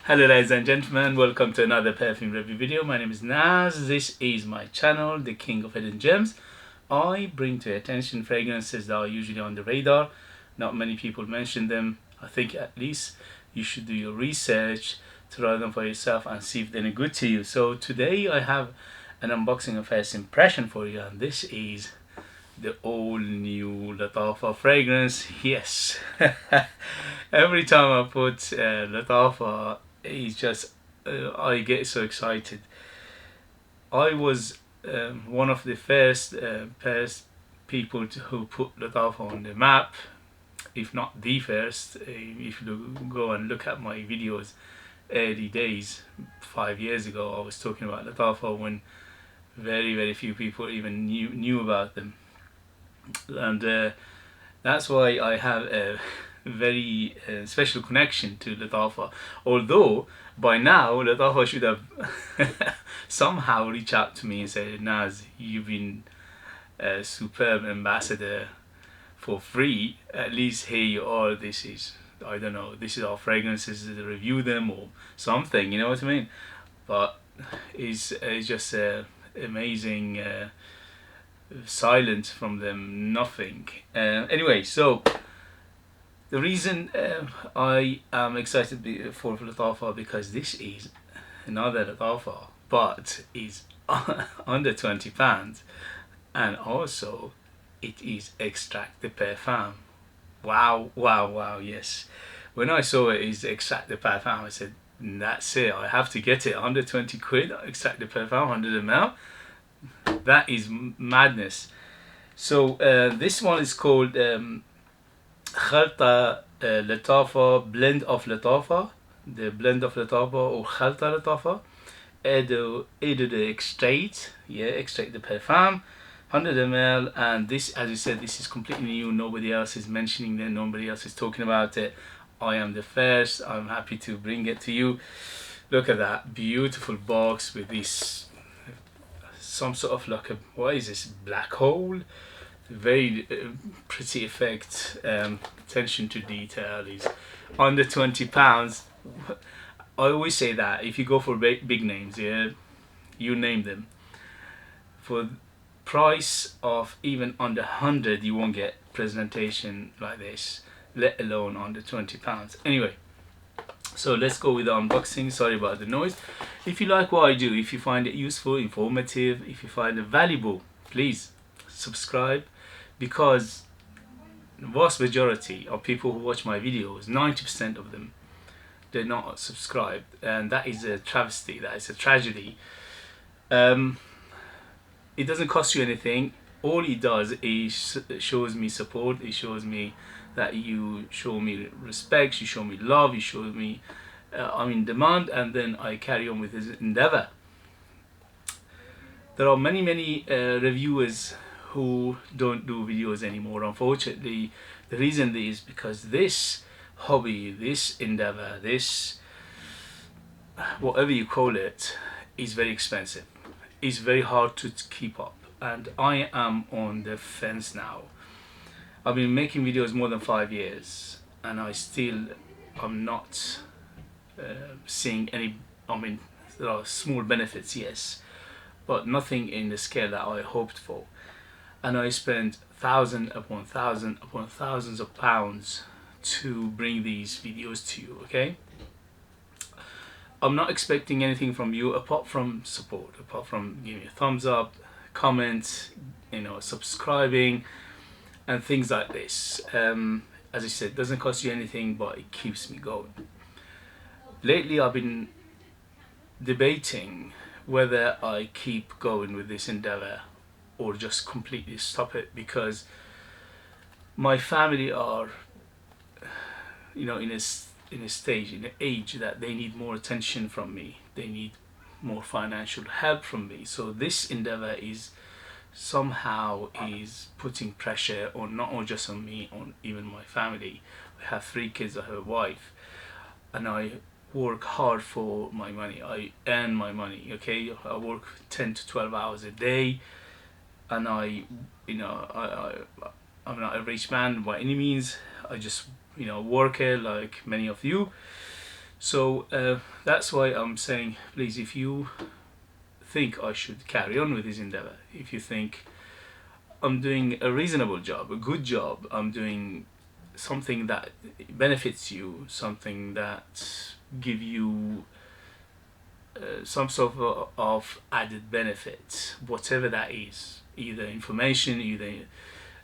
Hello ladies and gentlemen, welcome to another perfume review video. My name is Naz. This is my channel, the King of Hidden Gems. I bring to your attention fragrances that are usually on the radar. Not many people mention them. I think at least you should do your research to try them for yourself and see if they're any good to you. So today I have an unboxing of first impression for you, and this is the all new Lattafa fragrance. Yes. Every time I put Lattafa, it's just I get so excited. I was one of the first people who put Lattafa on the map, if not the first. If you go and look at my videos early days 5 years ago, I was talking about Lattafa when very few people even knew about them. And that's why I have a very special connection to Lattafa. Although by now Lattafa should have somehow reached out to me and said, Naz, you've been a superb ambassador for free. At least here you are. This is, I don't know, this is our fragrances, review them or something, you know what I mean? But it's just amazing silence from them, nothing. Anyway, so the reason I am excited for Lattafa, because this is another Lattafa, but is under £20, and also it is Extrait De Parfum. Wow, yes. When I saw it is Extrait De Parfum, I said, that's it, I have to get it. 120 quid, Extrait De Parfum, 100 ml. That is madness. So this one is called Khalta Lattafa, blend of Lattafa, the blend of Lattafa, or Khalta Lattafa, et de Extrait, yeah, Extrait De Parfum, 100 ml. And this, as you said, this is completely new. Nobody else is mentioning it, nobody else is talking about it. I am the first. I'm happy to bring it to you. Look at that beautiful box with this some sort of like a, what is this, black hole, very pretty effect. Attention to detail is under £20. I always say that if you go for big names, yeah, you name them, for price of even under 100 you won't get presentation like this, let alone under £20. Anyway, so let's go with the unboxing. Sorry about the noise. If you like what I do, if you find it useful, informative, if you find it valuable, please subscribe, because the vast majority of people who watch my videos, 90% of them, they're not subscribed, and that is a travesty, that is a tragedy. It doesn't cost you anything. All it does is shows me support. It shows me that you show me respect, you show me love, you show me I'm in demand, and then I carry on with this endeavor. There are many reviewers who don't do videos anymore, unfortunately. The reason is because this hobby, this endeavor, this whatever you call it, is very expensive. It's very hard to keep up, and I am on the fence now. I've been making videos more than 5 years, and I'm not seeing any. I mean, there are small benefits, yes, but nothing in the scale that I hoped for. And I spent thousands upon thousands of pounds to bring these videos to you. Okay, I'm not expecting anything from you apart from support, apart from giving me a thumbs up, comments, you know, subscribing, and things like this. As I said, it doesn't cost you anything, but it keeps me going. Lately I've been debating whether I keep going with this endeavor or just completely stop it, because my family are, you know, in a stage, in an age that they need more attention from me. They need more financial help from me. So this endeavor is somehow putting pressure on, not just on me, on even my family. I have 3 kids, I have a wife, and I work hard for my money. I earn my money, okay? I work 10 to 12 hours a day, and I'm not a rich man by any means. I just, you know, worker like many of you. So that's why I'm saying, please, if you think I should carry on with this endeavor, if you think I'm doing a reasonable job, a good job, I'm doing something that benefits you, something that give you some sort of added benefit, whatever that is, either information, either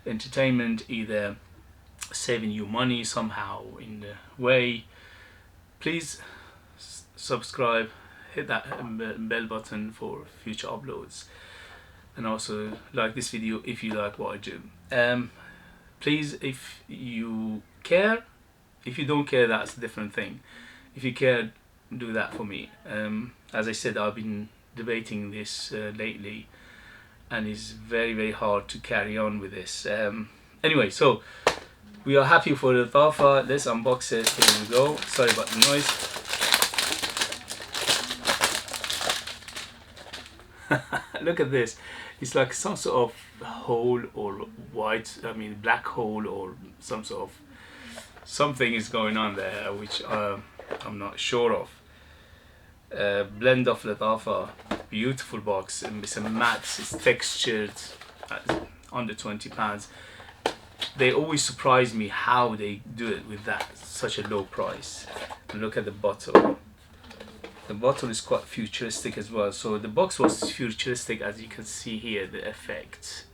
entertainment, either saving you money somehow in the way, please subscribe, hit that bell button for future uploads, and also like this video if you like what I do. Please, if you care, if you don't care, that's a different thing. If you care, do that for me. As I said, I've been debating this lately, and it's very hard to carry on with this. Anyway, so we are happy for the Lattafa. Let's unbox it. Here we go. Sorry about the noise. Look at this. It's like some sort of hole or white, black hole, or some sort of something is going on there, which I'm not sure of. Blend of Lattafa, beautiful box, and it's a matte, it's textured, under £20. They always surprise me how they do it with that such a low price. And look at the bottle. The bottle is quite futuristic as well. So the box was futuristic, as you can see here, the effect.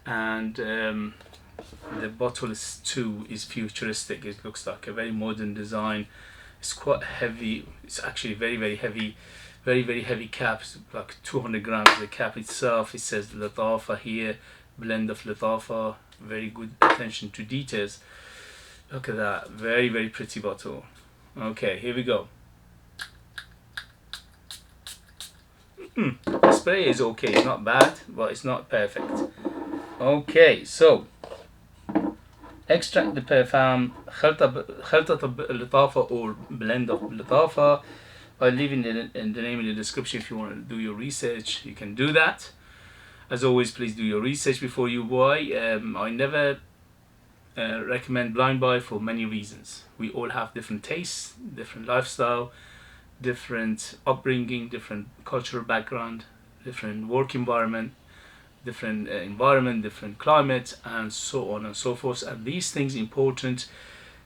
And the bottle too is futuristic. It looks like a very modern design. It's quite heavy. It's actually very heavy, very heavy cap. It's like 200 grams. The cap itself, it says Lattafa here, blend of Lattafa. Very good attention to details. Look at that, very pretty bottle. Okay, here we go. The spray is okay, it's not bad, but it's not perfect. Okay, so Extrait De Parfum, Khalta Lattafa, or blend of Lattafa. I'll leave in the name in the description. If you want to do your research, you can do that. As always, please do your research before you buy. I never recommend blind buy for many reasons. We all have different tastes, different lifestyle, different upbringing, different cultural background, different work environment, different different climate, and so on and so forth. And these things important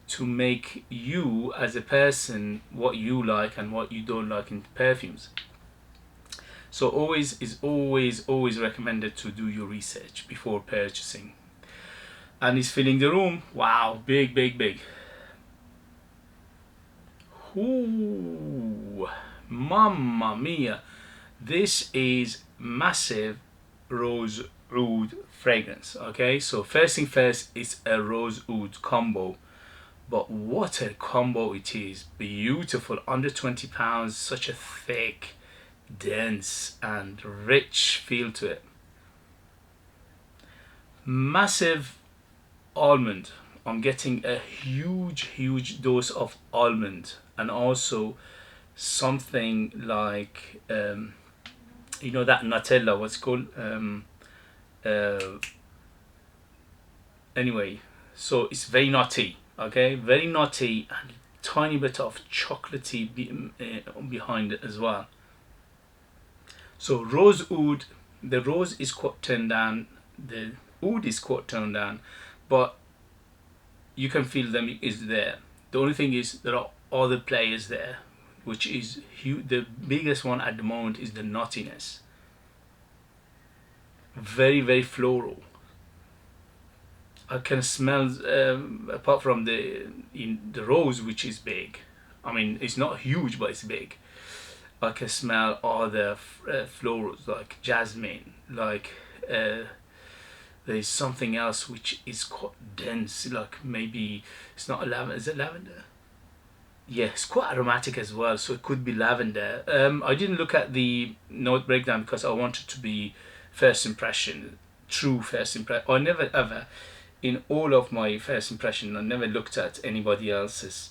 to make you as a person what you like and what you don't like in perfumes. So always recommended to do your research before purchasing. And it's filling the room. Wow, big. Ooh, mamma mia. This is massive rose oud fragrance. Okay, so first thing first, it's a rose oud combo. But what a combo it is. Beautiful, under £20, such a thick, dense and rich feel to it. Massive almond. I'm getting a huge dose of almond, and also something like you know that Nutella, what's it called, anyway, so it's very nutty. Okay, very nutty, and tiny bit of chocolatey behind it as well. So rose oud, the rose is quite turned down, the oud is quite turned down, but you can feel them is there. The only thing is there are other players there, which is huge. The biggest one at the moment is the nuttiness. Very floral. I can smell, apart from the rose, which is big. I mean, it's not huge, but it's big. I can smell other florals like jasmine, like there's something else which is quite dense, like maybe it's not a lavender. Is it lavender? Yeah, it's quite aromatic as well, so it could be lavender. I didn't look at the note breakdown because I wanted to be first impression, true first impression. I never ever, in all of my first impression, I never looked at anybody else's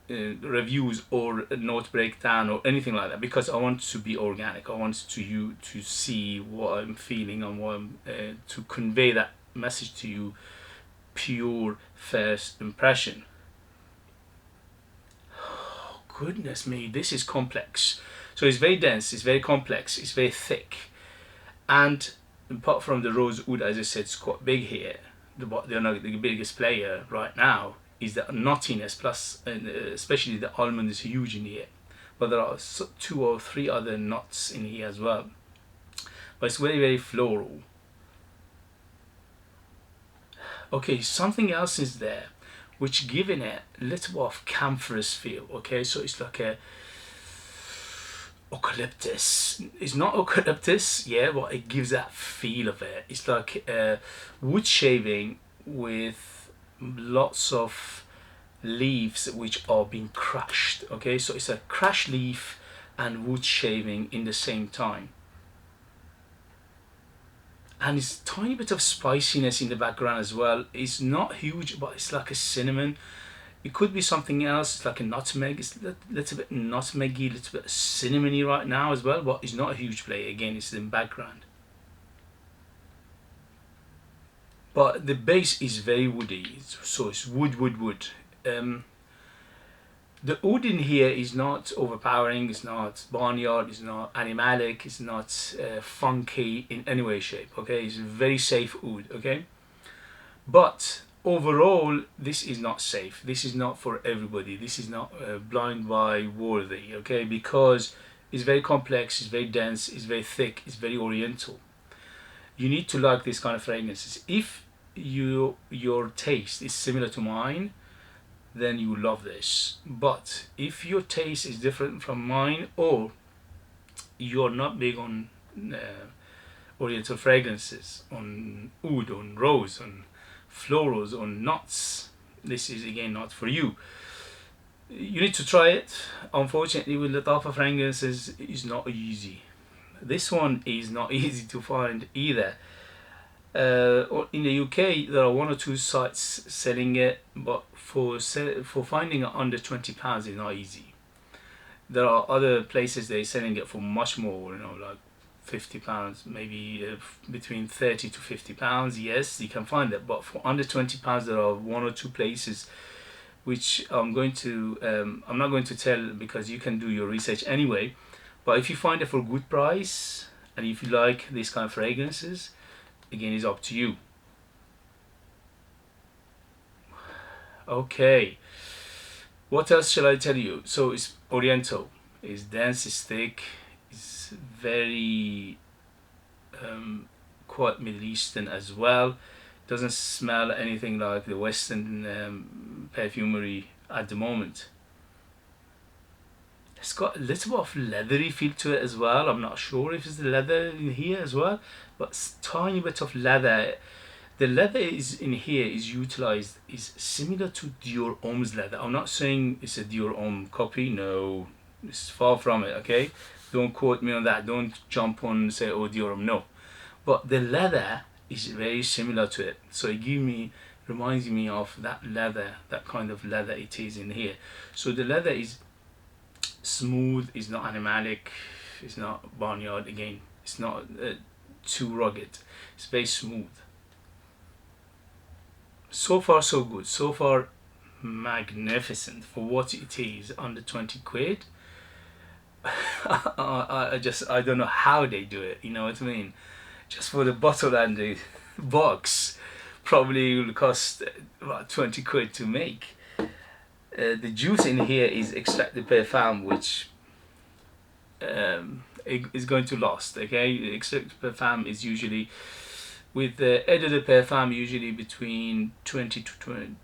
reviews or note breakdown or anything like that, because I want to be organic. I want you to see what I'm feeling and what I'm to convey that message to you, pure first impression. goodness me, this is complex. So it's very dense, it's very complex, it's very thick. And apart from the rose wood, as I said, it's quite big here. They're not the biggest player right now is the nuttiness, plus especially the almond is huge in here. But there are 2 or 3 other nuts in here as well. But it's very, very floral. Okay, something else is there which giving it a little bit of camphorous feel. Okay, so it's like a eucalyptus. It's not eucalyptus, yeah, but it gives that feel of it. It's like wood shaving with lots of leaves which are being crushed. Okay, so it's a crushed leaf and wood shaving in the same time. And it's a tiny bit of spiciness in the background as well. It's not huge, but it's like a cinnamon. It could be something else. It's like a nutmeg. It's a little bit nutmeggy, a little bit cinnamony right now as well, but it's not a huge play. Again, it's in the background. But the base is very woody, so it's wood. The wood in here is not overpowering, it's not barnyard, it's not animalic, it's not funky in any way, shape. Okay, it's very safe wood. Okay, but overall, this is not safe. This is not for everybody. This is not blind buy worthy. Okay, because it's very complex, it's very dense, it's very thick, it's very oriental. You need to like this kind of fragrances. If your taste is similar to mine, then you love this. But if your taste is different from mine, or you're not big on oriental fragrances, on oud, on rose, on florals, on nuts, this is again not for you. You need to try it. Unfortunately, with Lattafa fragrances, it's not easy. This one is not easy to find either. In the UK, there are 1 or 2 sites selling it, but for finding it under £20 is not easy. There are other places they're selling it for much more, you know, like £50, maybe between £30 to £50. Yes, you can find it, but for under £20, there are 1 or 2 places which I'm not going to tell, because you can do your research anyway. But if you find it for a good price, and if you like these kind of fragrances, again, it's up to you. Okay, what else shall I tell you? So it's oriental, it's dense, it's thick, it's very quite Middle Eastern as well. Doesn't smell anything like the Western perfumery at the moment. It's got a little bit of leathery feel to it as well. I'm not sure if it's the leather in here as well, but it's tiny bit of leather. The leather is in here is utilized, is similar to Dior Home's leather. I'm not saying it's a Dior Homme copy, no, it's far from it. Okay, don't quote me on that. Don't jump on and say, oh, Dior Homme, no. But the leather is very similar to it, so it reminds me of that leather, that kind of leather it is in here. So the leather is smooth, it's not animalic, it's not barnyard. Again, it's not too rugged, it's very smooth. So far so good, so far magnificent for what it is, under 20 quid. I don't know how they do it, you know what I mean? Just for the bottle and the box, probably will cost about 20 quid to make. The juice in here is Extrait De Parfum, which is going to last. Okay, Extrait De Parfum is usually, with Eau de Parfum, usually between 20 to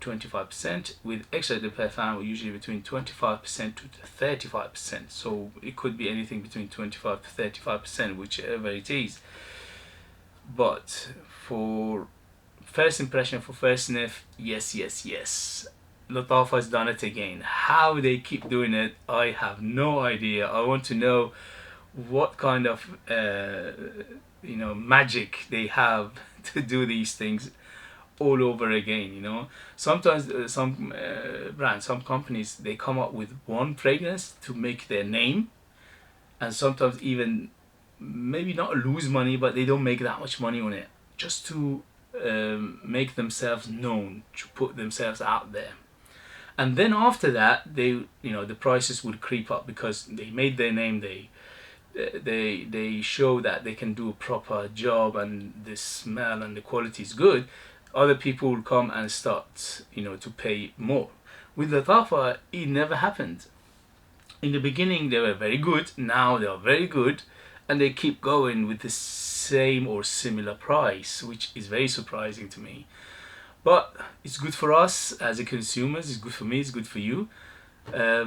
25%. With Extrait De Parfum, usually between 25% to 35%. So it could be anything between 25 to 35%, whichever it is. But for first impression, for first sniff, yes. Lattafa has done it again. How they keep doing it, I have no idea. I want to know what kind of magic they have to do these things all over again. You know, sometimes some brands, some companies, they come up with one fragrance to make their name, and sometimes even maybe not lose money, but they don't make that much money on it, just to make themselves known, to put themselves out there. and then after that they, the prices would creep up because they made their name. They show that they can do a proper job and the smell and the quality is good. Other people will come and start, to pay more. With Lattafa, it never happened. In the beginning they were very good, now they are very good, and they keep going with the same or similar price, which is very surprising to me. But it's good for us as a consumers, it's good for me, it's good for you.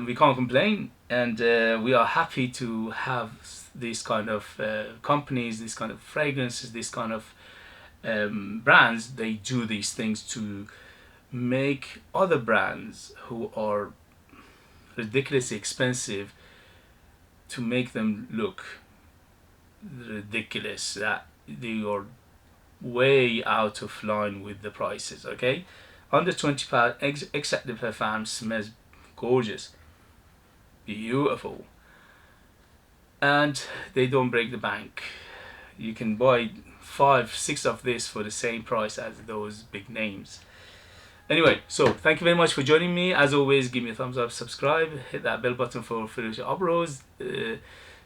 We can't complain, and we are happy to have these kind of companies, these kind of fragrances, this kind of brands. They do these things to make other brands who are ridiculously expensive, to make them look ridiculous, that they are way out of line with the prices. Okay, under £20, Extrait De Parfum smells gorgeous, beautiful, and they don't break the bank. You can buy 5-6 of this for the same price as those big names. Anyway, so thank you very much for joining me. As always, give me a thumbs up, subscribe, hit that bell button for future uploads,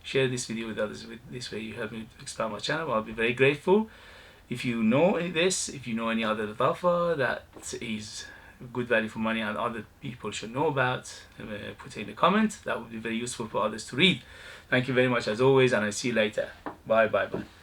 share this video with others. This way you help me expand my channel. I'll be very grateful. If you know any this, if you know any other Lattafa that is good value for money and other people should know about, put it in the comment. That would be very useful for others to read. Thank you very much as always, and I'll see you later. Bye bye bye.